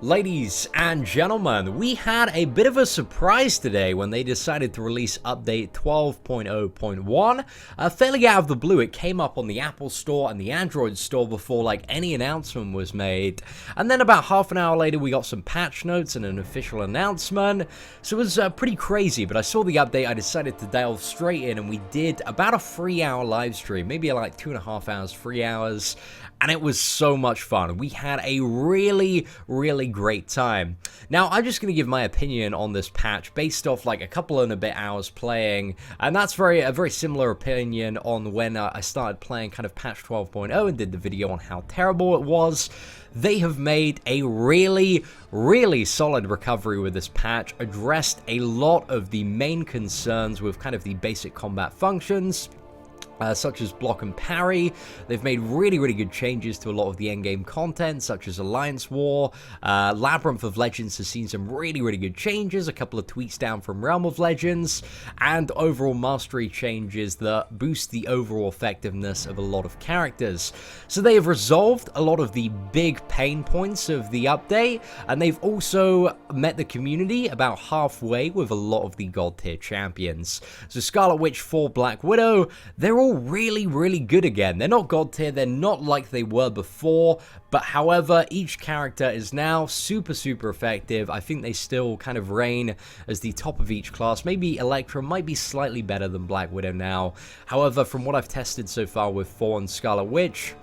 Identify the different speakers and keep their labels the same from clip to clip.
Speaker 1: Ladies and gentlemen, we had a bit of a surprise today when they decided to release update 12.0.1. Fairly out of the blue, it came up on the Apple Store and the Android Store before like any announcement was made. And then about half an hour later, we got some patch notes and an official announcement. So it was pretty crazy, but I saw the update, I decided to delve straight in, and we did about a 3-hour live stream, maybe like 2.5 hours, 3 hours. And it was so much fun. We had a really great time. Now, I'm just going to give my opinion on this patch based off like a couple and a bit hours playing. And that's a very similar opinion on when I started playing kind of patch 12.0 and did the video on how terrible it was. They have made a really solid recovery with this patch, addressed a lot of the main concerns with kind of the basic combat functions. Such as block and parry. They've made really good changes to a lot of the endgame content, such as Alliance War. Labyrinth of Legends has seen some really good changes, a couple of tweaks down from Realm of Legends, and overall mastery changes that boost the overall effectiveness of a lot of characters. So they have resolved a lot of the big pain points of the update, and they've also met the community about halfway with a lot of the god tier champions. So Scarlet Witch 4, Black Widow, they're all really good again. They're not god tier, they're not like they were before, but however, each character is now super effective. I think they still kind of reign as the top of each class. Maybe Elektra might be slightly better than Black Widow now. However, from what I've tested so far with 4 and Scarlet Witch,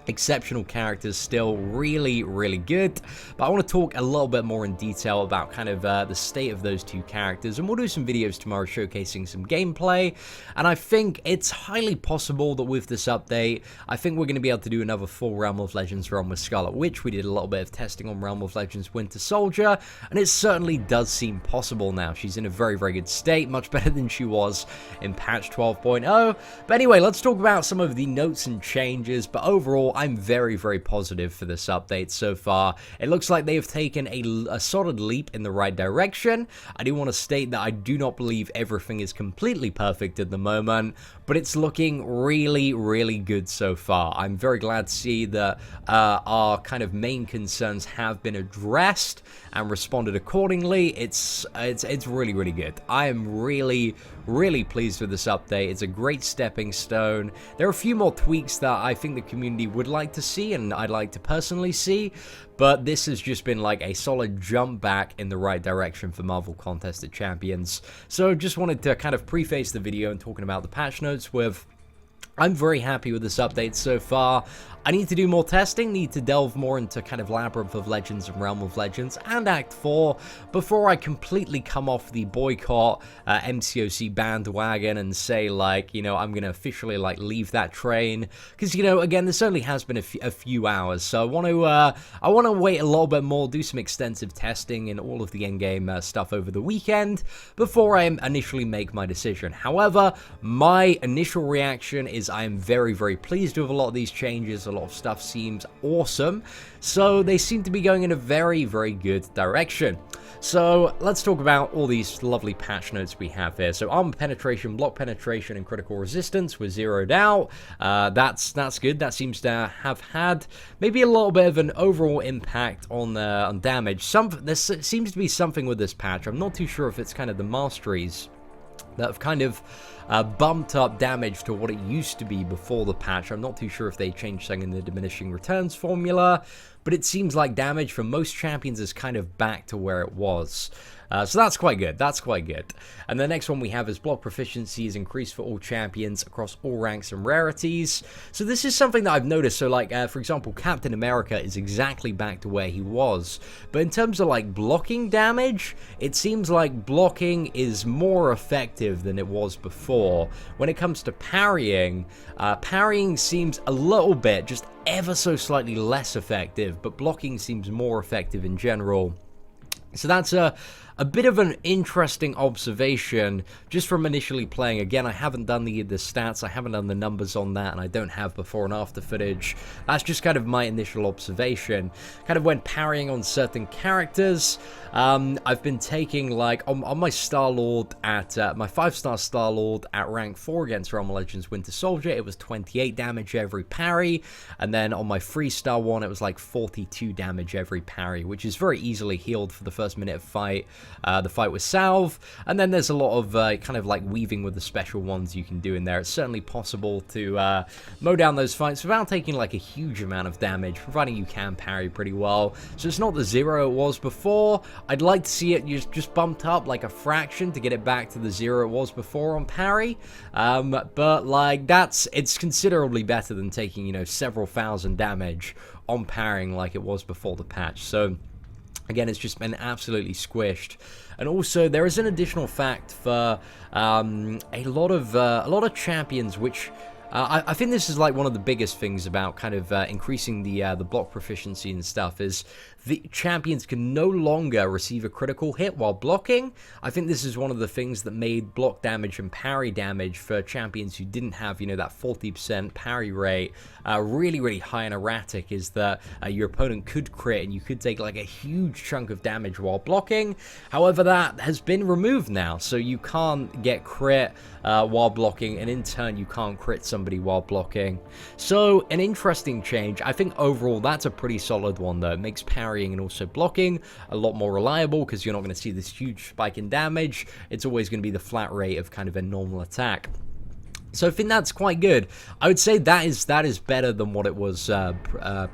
Speaker 1: exceptional characters, still really good. But I want to talk a little bit more in detail about kind of the state of those two characters, and we'll do some videos tomorrow showcasing some gameplay. And I think it's highly possible that with this update, I think we're going to be able to do another full Realm of Legends run with Scarlet Witch. We did a little bit of testing on Realm of Legends Winter Soldier, and it certainly does seem possible now. She's in a very good state, much better than she was in patch 12.0. But anyway, let's talk about some of the notes and changes. But overall, I'm very positive for this update so far. It looks like they have taken a solid leap in the right direction. I do want to state that I do not believe everything is completely perfect at the moment, but it's looking really good so far. I'm very glad to see that our kind of main concerns have been addressed and responded accordingly. It's really good. I am really pleased with this update. It's a great stepping stone. There are a few more tweaks that I think the community would like to see, and I'd like to personally see, but this has just been like a solid jump back in the right direction for Marvel Contested Champions. So just wanted to kind of preface the video and talking about the patch notes with, I'm very happy with this update so far. I need to do more testing, need to delve more into kind of Labyrinth of Legends and Realm of Legends and Act 4 before I completely come off the boycott MCOC bandwagon and say like, you know, I'm going to officially like leave that train. Because, you know, again, this only has been a few hours, so I want to wait a little bit more, do some extensive testing and all of the endgame stuff over the weekend before I initially make my decision. However, my initial reaction is I am very pleased with a lot of these changes. A lot of stuff seems awesome, so they seem to be going in a very good direction. So let's talk about all these lovely patch notes we have here. So armor penetration, block penetration, and critical resistance were zeroed out. That's good. That seems to have had maybe a little bit of an overall impact on damage. There seems to be something with this patch. I'm not too sure if it's kind of the masteries that have kind of bumped up damage to what it used to be before the patch. I'm not too sure if they changed something in the diminishing returns formula, but it seems like damage for most champions is kind of back to where it was. So that's quite good. And the next one we have is block proficiency is increased for all champions across all ranks and rarities. So this is something that I've noticed. So like, for example, Captain America is exactly back to where he was. But in terms of like blocking damage, it seems like blocking is more effective than it was before. When it comes to parrying, parrying seems a little bit, just ever so slightly less effective, but blocking seems more effective in general. So that's a bit of an interesting observation just from initially playing. Again, I haven't done the stats, I haven't done the numbers on that, and I don't have before and after footage. That's just kind of my initial observation. Kind of when parrying on certain characters, I've been taking, like, on my Star-Lord at, my 5-star Star-Lord at rank 4 against Realm of Legends Winter Soldier, it was 28 damage every parry, and then on my 3-star one, it was like 42 damage every parry, which is very easily healed for the first minute of fight. The fight with Salve, and then there's a lot of kind of like weaving with the special ones you can do in there. It's certainly possible to mow down those fights without taking like a huge amount of damage, providing you can parry pretty well. So it's not the 0 it was before. I'd like to see it just bumped up like a fraction to get it back to the 0 it was before on parry, but like it's considerably better than taking, you know, several thousand damage on parrying like it was before the patch. So again, it's just been absolutely squished. And also, there is an additional fact for a lot of champions, which I think this is like one of the biggest things about kind of increasing the block proficiency and stuff, is the champions can no longer receive a critical hit while blocking. I think this is one of the things that made block damage and parry damage for champions who didn't have, you know, that 40% parry rate really, really high and erratic, is that your opponent could crit and you could take like a huge chunk of damage while blocking. However, that has been removed now, so you can't get crit while blocking, and in turn you can't crit somebody while blocking. So an interesting change. I think overall that's a pretty solid one though. It makes parrying and also blocking a lot more reliable, because you're not going to see this huge spike in damage. It's always going to be the flat rate of kind of a normal attack. So I think that's quite good. I would say that is better than what it was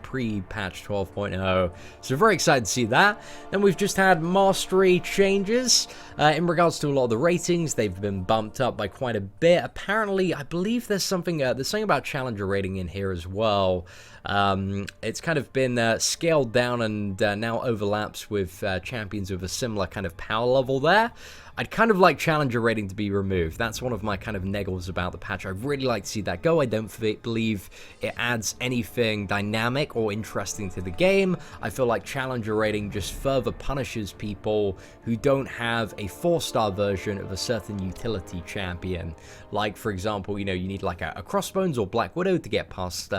Speaker 1: pre-patch 12.0. So very excited to see that. Then we've just had mastery changes. In regards to a lot of the ratings, they've been bumped up by quite a bit. Apparently, I believe there's something about challenger rating in here as well. It's kind of been scaled down and now overlaps with champions with a similar kind of power level there. I'd kind of like challenger rating to be removed. That's one of my kind of negatives about the patch. I'd really like to see that go. I don't believe it adds anything dynamic or interesting to the game. I feel like challenger rating just further punishes people who don't have a 4-star version of a certain utility champion. Like, for example, you know, you need like a Crossbones or Black Widow to get past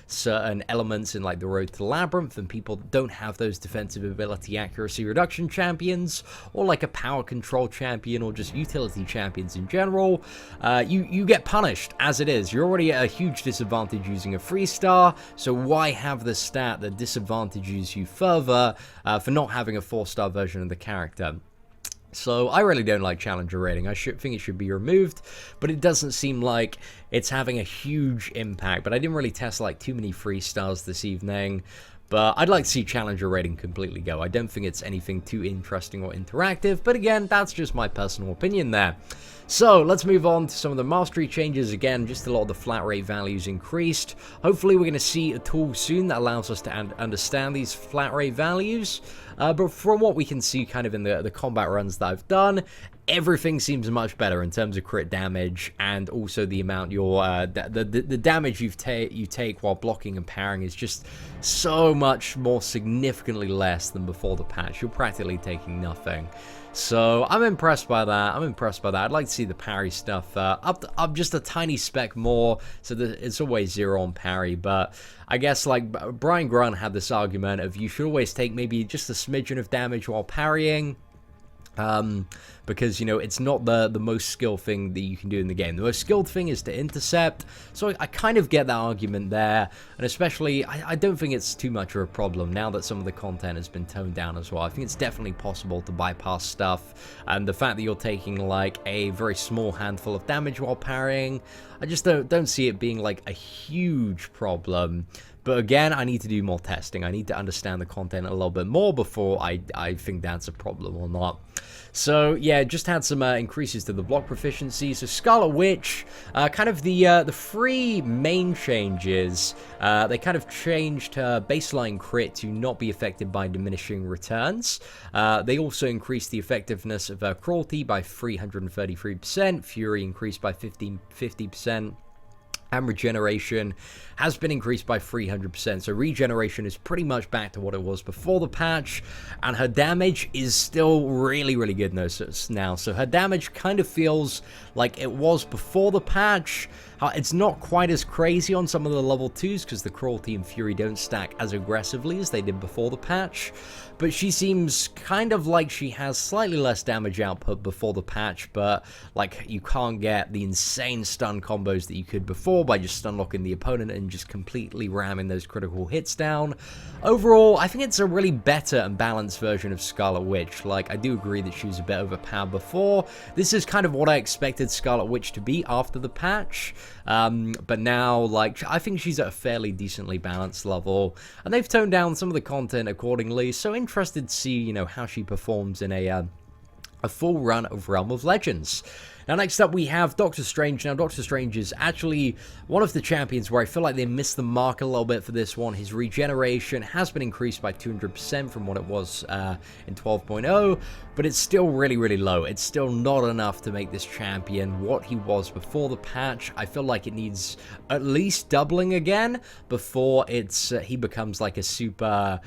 Speaker 1: certain elements in like the Road to the Labyrinth, and people don't have those defensive ability accuracy reduction champions, or like a power control champion, or just utility champions in general. You get punished as it is. You're already at a huge disadvantage using a 3-star, so why have the stat that disadvantages you further for not having a 4-star version of the character? So I really don't like challenger rating. I think it should be removed, but it doesn't seem like it's having a huge impact. But I didn't really test like too many 3-stars this evening. But I'd like to see challenger rating completely go. I don't think it's anything too interesting or interactive, but again, that's just my personal opinion there. So let's move on to some of the mastery changes. Again, just a lot of the flat rate values increased. Hopefully we're going to see a tool soon that allows us to understand these flat rate values. But from what we can see kind of in the combat runs that I've done, everything seems much better in terms of crit damage, and also the amount the damage you take while blocking and parrying is just so much more significantly less than before the patch. You're practically taking nothing. So I'm impressed by that. I'd like to see the parry stuff up just a tiny speck more, so that it's always 0 on parry. But I guess like Brian Grunt had this argument of you should always take maybe just a smidgen of damage while parrying. Because, you know, it's not the most skilled thing that you can do in the game. The most skilled thing is to intercept, so I kind of get that argument there, and especially, I don't think it's too much of a problem now that some of the content has been toned down as well. I think it's definitely possible to bypass stuff, and the fact that you're taking, like, a very small handful of damage while parrying, I just don't see it being, like, a huge problem. But again, I need to do more testing. I need to understand the content a little bit more before I think that's a problem or not. So yeah, just had some increases to the block proficiency. So Scarlet Witch, kind of the 3 main changes. They kind of changed her baseline crit to not be affected by diminishing returns. They also increased the effectiveness of her cruelty by 333%. Fury increased by 50%. And regeneration has been increased by 300%. So regeneration is pretty much back to what it was before the patch. And her damage is still really, really good now. So her damage kind of feels like it was before the patch. It's not quite as crazy on some of the level 2s because the Cruelty and Fury don't stack as aggressively as they did before the patch. But she seems kind of like she has slightly less damage output before the patch, but like you can't get the insane stun combos that you could before by just stun locking the opponent and just completely ramming those critical hits down. Overall, I think it's a really better and balanced version of Scarlet Witch. Like, I do agree that she was a bit overpowered before. This is kind of what I expected Scarlet Witch to be after the patch. But now, like, I think she's at a fairly decently balanced level, and they've toned down some of the content accordingly, so interested to see, you know, how she performs in a full run of Realm of Legends. Now, next up, we have Doctor Strange. Now, Doctor Strange is actually one of the champions where I feel like they missed the mark a little bit for this one. His regeneration has been increased by 200% from what it was in 12.0, but it's still really, really low. It's still not enough to make this champion what he was before the patch. I feel like it needs at least doubling again before he becomes like a super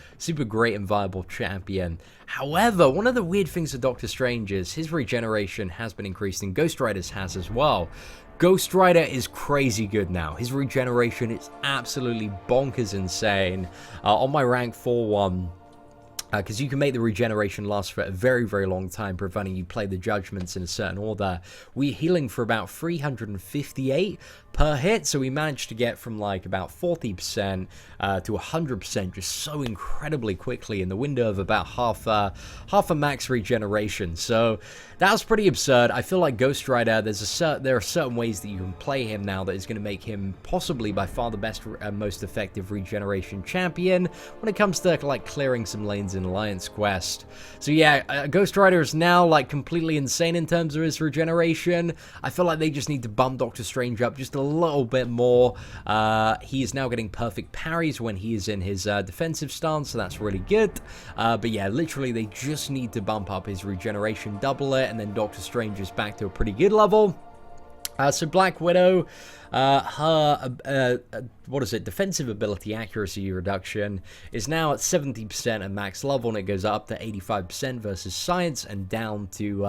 Speaker 1: great and viable champion. However, one of the weird things with Doctor Strange is his regeneration has been increasing. Ghost Rider's has as well. Ghost Rider is crazy good now. His regeneration is absolutely bonkers insane. On my rank 4 one, because you can make the regeneration last for a very, very long time, providing you play the judgments in a certain order. We're healing for about 358 per hit, so we managed to get from like about 40% to 100% just so incredibly quickly in the window of about half a max regeneration. So that was pretty absurd. I feel like Ghost Rider, there are certain ways that you can play him now that is going to make him possibly by far the best and most effective regeneration champion when it comes to like clearing some lanes in Alliance Quest. So yeah, Ghost Rider is now like completely insane in terms of his regeneration. I feel like they just need to bump Doctor Strange up just a little bit more. He is now getting perfect parries when he is in his defensive stance, so that's really good. But yeah, literally they just need to bump up his regeneration, double it, and then Doctor Strange is back to a pretty good level. So Black Widow, her, defensive ability accuracy reduction is now at 70% at max level, and it goes up to 85% versus Science and down to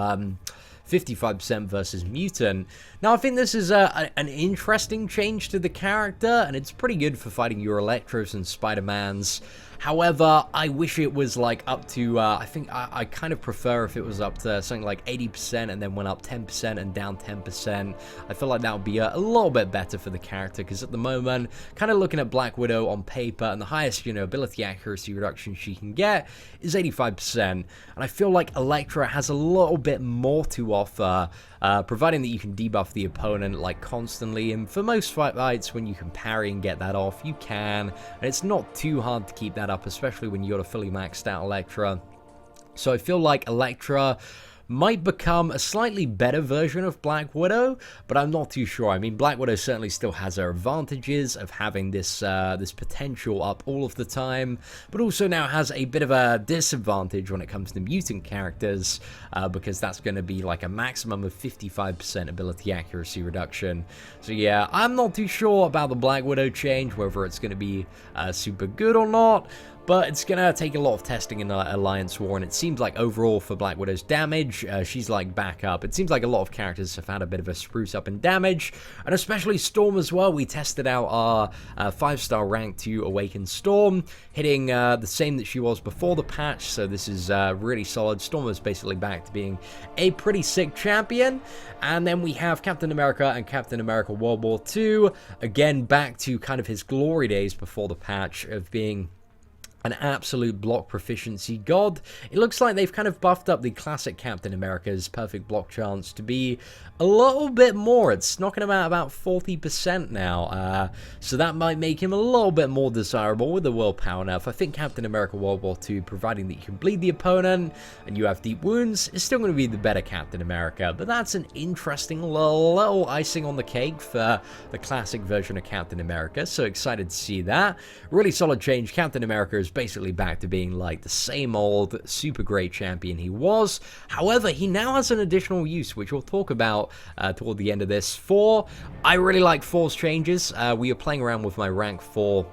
Speaker 1: 55% versus Mutant. Now, I think this is an interesting change to the character, and it's pretty good for fighting your Electros and Spider-Mans. However, I wish it was like up to, I think I kind of prefer if it was up to something like 80% and then went up 10% and down 10%. I feel like that would be a little bit better for the character, because at the moment, kind of looking at Black Widow on paper, and the highest, ability accuracy reduction she can get is 85%. And I feel like Elektra has a little bit more to offer, providing that you can debuff the opponent like constantly, and for most fights when you can parry and get that off, you can, and it's not too hard to keep that up, especially when you're a fully maxed out Elektra. So I feel like Elektra might become a slightly better version of Black Widow, but I'm not too sure. I mean, Black Widow certainly still has her advantages of having this this potential up all of the time, but also now has a bit of a disadvantage when it comes to mutant characters, because that's going to be like a maximum of 55% ability accuracy reduction. So yeah, I'm not too sure about the Black Widow change, whether it's going to be super good or not. But it's going to take a lot of testing in the Alliance War, and it seems like overall for Black Widow's damage, she's like back up. It seems like a lot of characters have had a bit of a spruce up in damage, and especially Storm as well. We tested out our 5-star rank 2 Awakened Storm, hitting the same that she was before the patch, so this is really solid. Storm is basically back to being a pretty sick champion. And then we have Captain America and Captain America World War II, again back to kind of his glory days before the patch of being an absolute block proficiency god. It looks like they've kind of buffed up the classic Captain America's perfect block chance to be a little bit more. It's knocking about 40% now, so that might make him a little bit more desirable with the willpower nerf. I think Captain America World War II, providing that you can bleed the opponent and you have deep wounds, is still going to be the better Captain America, but that's an interesting little icing on the cake for the classic version of Captain America, so excited to see that. Really solid change. Captain America is basically back to being like the same old super great champion he was. However, he now has an additional use, which we'll talk about toward the end of this. 4, I really like 4's changes. We are playing around with my rank 4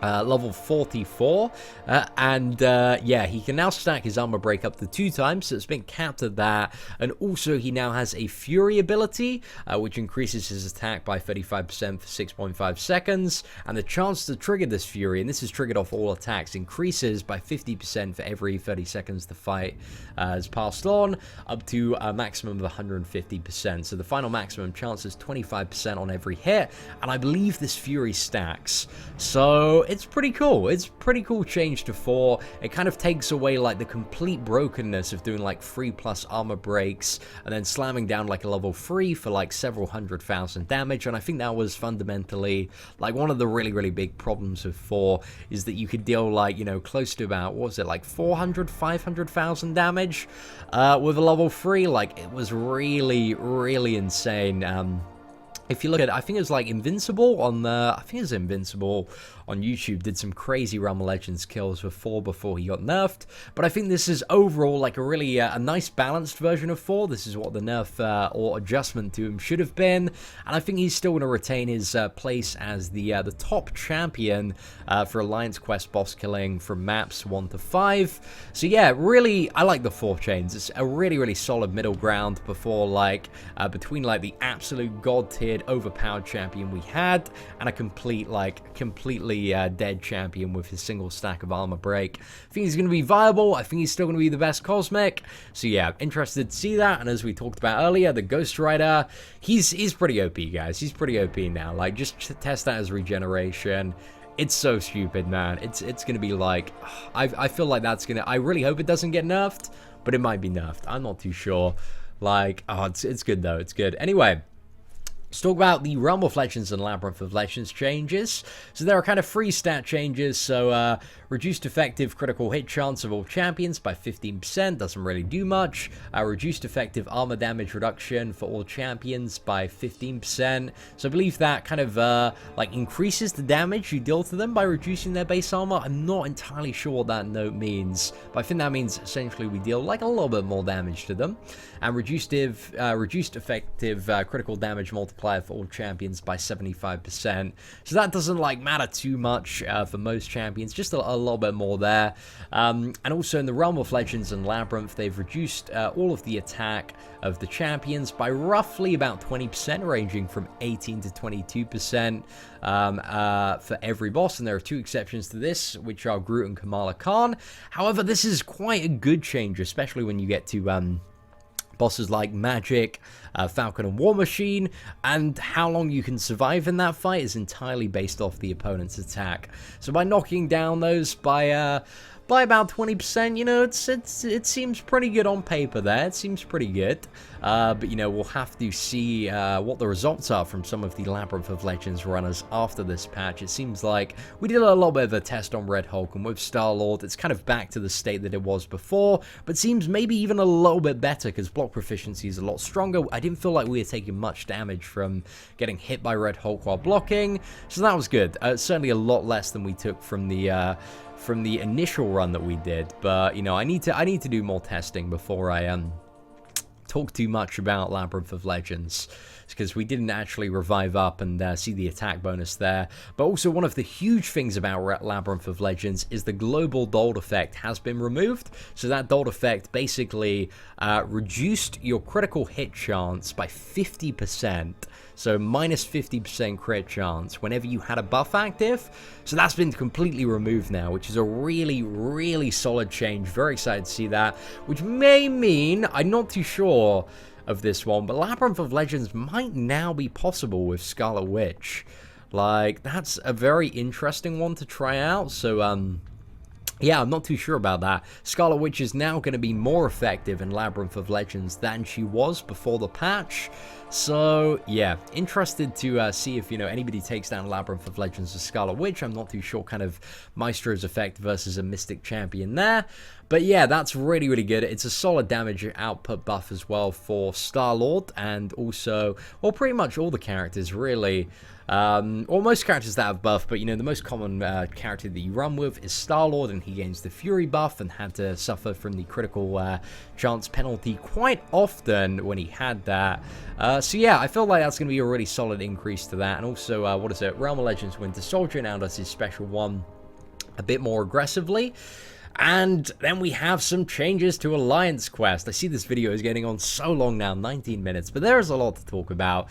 Speaker 1: level 44, yeah, he can now stack his armor break up to 2 times, so it's been capped at that. And also he now has a Fury ability, which increases his attack by 35% for 6.5 seconds, and the chance to trigger this Fury, and this is triggered off all attacks, increases by 50% for every 30 seconds the fight has passed on, up to a maximum of 150%. So the final maximum chance is 25% on every hit, and I believe this Fury stacks. So it's pretty cool. It's pretty cool change to 4. It kind of takes away like the complete brokenness of doing like 3+ armor breaks and then slamming down like a level 3 for like several 100,000 damage. And I think that was fundamentally like one of the really big problems with 4 is that you could deal like, you know, close to about, what was it, like 500,000 damage with a level 3. Like it was really insane. If you look at, I think it was like Invincible on the, I think it was Invincible on YouTube, did some crazy Realm of Legends kills with 4 before he got nerfed. But I think this is overall like a really, a nice balanced version of 4. This is what the nerf or adjustment to him should have been. And I think he's still going to retain his place as the top champion for Alliance Quest boss killing from maps 1 to 5. So yeah, really, I like the 4 chains. It's a really solid middle ground before like, between like the absolute god-tiered overpowered champion we had and a completely dead champion with his single stack of armor break. I think he's going to be viable. I think he's still going to be the best Cosmic. So yeah, interested to see that. And as we talked about earlier, the Ghost Rider, he's pretty OP, guys. He's pretty OP now. Like, just test that as regeneration. It's so stupid, man. It's going to be like, I feel like that's going to, I really hope it doesn't get nerfed, but it might be nerfed. I'm not too sure. Like, oh, it's good though. It's good. Anyway, let's talk about the Realm of Legends and Labyrinth of Legends changes. So there are kind of 3 stat changes. So reduced effective critical hit chance of all champions by 15%, doesn't really do much. Reduced effective armor damage reduction for all champions by 15%. So I believe that kind of like increases the damage you deal to them by reducing their base armor. I'm not entirely sure what that note means, but I think that means essentially we deal like a little bit more damage to them. And reduced effective critical damage multiplier for all champions by 75%. So that doesn't like matter too much for most champions, just a little bit more there. And also in the Realm of Legends and Labyrinth, they've reduced all of the attack of the champions by roughly about 20%, ranging from 18 to 22% for every boss. And there are 2 exceptions to this, which are Groot and Kamala Khan. However, this is quite a good change, especially when you get to bosses like Magic, Falcon and War Machine, and how long you can survive in that fight is entirely based off the opponent's attack. So by knocking down those by about 20%, you know, it seems pretty good on paper there. It seems pretty good. But, you know, we'll have to see what the results are from some of the Labyrinth of Legends runners after this patch. It seems like we did a little bit of a test on Red Hulk, and with Star-Lord, it's kind of back to the state that it was before, but seems maybe even a little bit better because block proficiency is a lot stronger. I didn't feel like we were taking much damage from getting hit by Red Hulk while blocking, so that was good. Certainly a lot less than we took from the initial run that we did, but you know, I need to do more testing before I talk too much about Labyrinth of Legends, because we didn't actually revive up and see the attack bonus there. But also one of the huge things about Labyrinth of Legends is the global dold effect has been removed. So that dold effect basically reduced your critical hit chance by 50%. So minus 50% crit chance whenever you had a buff active. So that's been completely removed now, which is a really solid change. Very excited to see that, which may mean, I'm not too sure of this one, but Labyrinth of Legends might now be possible with Scarlet Witch. Like, that's a very interesting one to try out. So yeah, I'm not too sure about that. Scarlet Witch is now going to be more effective in Labyrinth of Legends than she was before the patch. So, yeah, interested to see if, you know, anybody takes down Labyrinth of Legends with Scarlet Witch. I'm not too sure kind of Maestro's effect versus a Mystic Champion there. But yeah, that's really, really good. It's a solid damage output buff as well for Star-Lord, and also, well, pretty much all the characters, really. Or most characters that have buff, but you know, the most common character that you run with is Star-Lord, and he gains the Fury buff and had to suffer from the critical chance penalty quite often when he had that. So yeah, I feel like that's going to be a really solid increase to that. And also, what is it? Realm of Legends Winter Soldier now does his special one a bit more aggressively. And then we have some changes to Alliance Quest. I see this video is getting on so long now, 19 minutes, but there is a lot to talk about.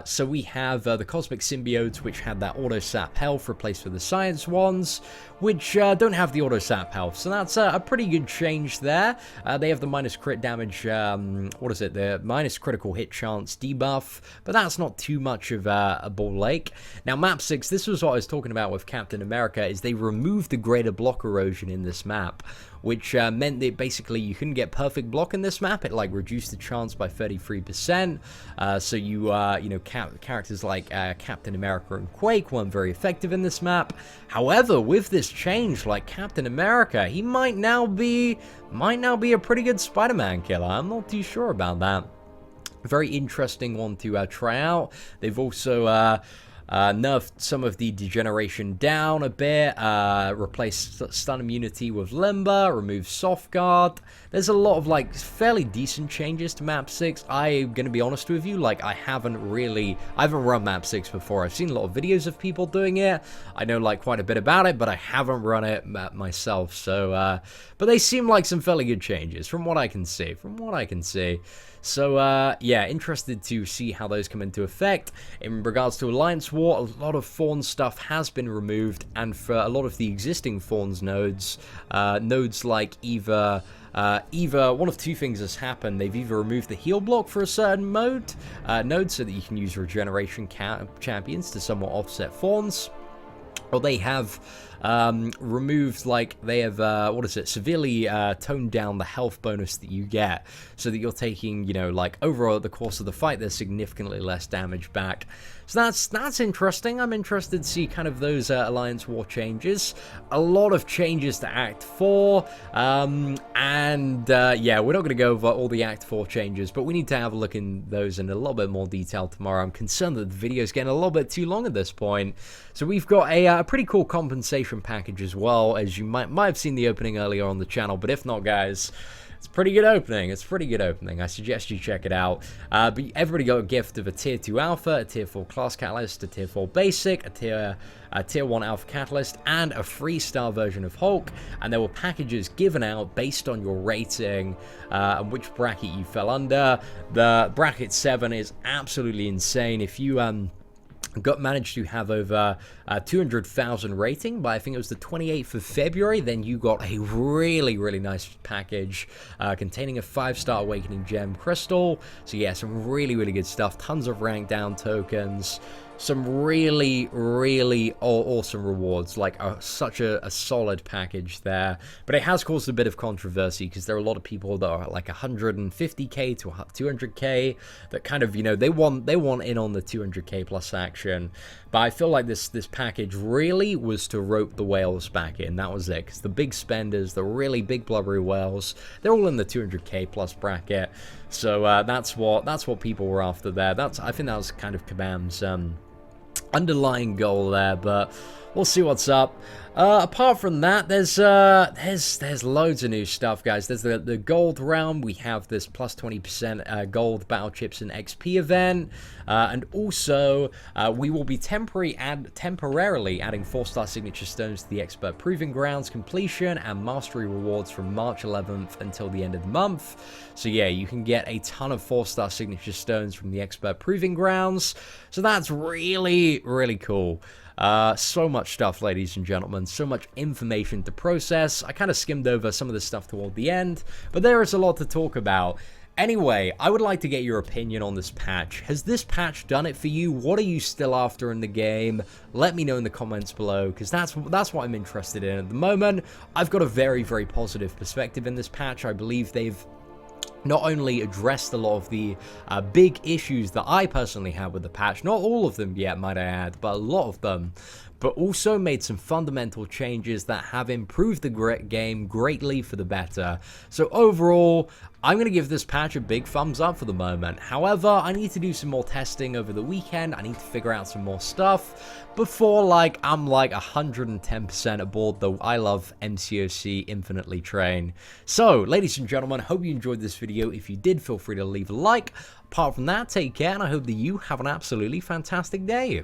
Speaker 1: So we have the Cosmic Symbiotes, which had that Auto Sap Health replaced with the Science ones, which don't have the Auto Sap Health. So that's a pretty good change there. They have the minus crit damage, what is it, the minus critical hit chance debuff, but that's not too much of a ball ache. Now map 6, this was what I was talking about with Captain America, is they removed the greater block erosion in this map, which meant that basically you couldn't get perfect block in this map. It like reduced the chance by 33%. So you know, characters like Captain America and Quake weren't very effective in this map. However, with this change, like Captain America, he might now be a pretty good Spider-Man killer. I'm not too sure about that. Very interesting one to try out. They've also nerfed some of the degeneration down a bit, replaced stun immunity with limber, removed soft guard. There's a lot of like fairly decent changes to map 6. I'm gonna be honest with you, like I haven't run map 6 before. I've seen a lot of videos of people doing it. I know like quite a bit about it, but I haven't run it myself. So but they seem like some fairly good changes from what I can see. So, yeah, interested to see how those come into effect. In regards to Alliance War, a lot of Thorn stuff has been removed, and for a lot of the existing Thorns nodes, nodes like either one of two things has happened. They've either removed the heal block for a certain node so that you can use regeneration champions to somewhat offset Thorns, or they have removed, like, they have, severely toned down the health bonus that you get, so that you're taking, you know, like, over the course of the fight, there's significantly less damage back. So that's interesting. I'm interested to see kind of those Alliance War changes. A lot of changes to Act 4, yeah, we're not going to go over all the Act 4 changes, but we need to have a look in those in a little bit more detail tomorrow. I'm concerned that the video is getting a little bit too long at this point. So we've got a pretty cool compensation package as well, as you might have seen the opening earlier on the channel, but if not, guys, it's a pretty good opening. I suggest you check it out. But everybody got a gift of a tier 2 alpha, a tier 4 class catalyst, a tier 4 basic, a tier 1 alpha catalyst, and a 3-star version of Hulk. And there were packages given out based on your rating and which bracket you fell under. The bracket 7 is absolutely insane. If you managed to have over 200,000 rating by, I think it was the 28th of February, then you got a really, really nice package containing a 5-star Awakening Gem Crystal. So yeah, some really, really good stuff. Tons of rank down tokens. Some really, really awesome rewards, like such a solid package there. But it has caused a bit of controversy because there are a lot of people that are like 150k to 200k that kind of, you know, they want in on the 200k plus action. But I feel like this package really was to rope the whales back in. That was it, because the big spenders, the really big blubbery whales, they're all in the 200k plus bracket. So that's what people were after there. I think that was kind of Kabam's underlying goal there, but we'll see what's up. Apart from that, there's loads of new stuff, guys. There's the gold realm. We have this plus 20% gold battle chips and XP event, and also we will be temporarily adding 4-star signature stones to the expert proving grounds completion and mastery rewards from March 11th until the end of the month. So yeah, you can get a ton of 4-star signature stones from the expert proving grounds. So that's really, really cool. So much stuff, ladies and gentlemen, so much information to process. I kind of skimmed over some of this stuff toward the end, but there is a lot to talk about. Anyway, I would like to get your opinion on this patch. Has this patch done it for you? What are you still after in the game? Let me know in the comments below, because that's what I'm interested in at the moment. I've got a very, very positive perspective in this patch. I believe they've not only addressed a lot of the big issues that I personally have with the patch, not all of them yet, might I add, but a lot of them. but also made some fundamental changes that have improved the game greatly for the better. So overall, I'm going to give this patch a big thumbs up for the moment. However, I need to do some more testing over the weekend. I need to figure out some more stuff before I'm 110% aboard the I love MCOC infinitely train. So, ladies and gentlemen, hope you enjoyed this video. If you did, feel free to leave a like. Apart from that, take care, and I hope that you have an absolutely fantastic day.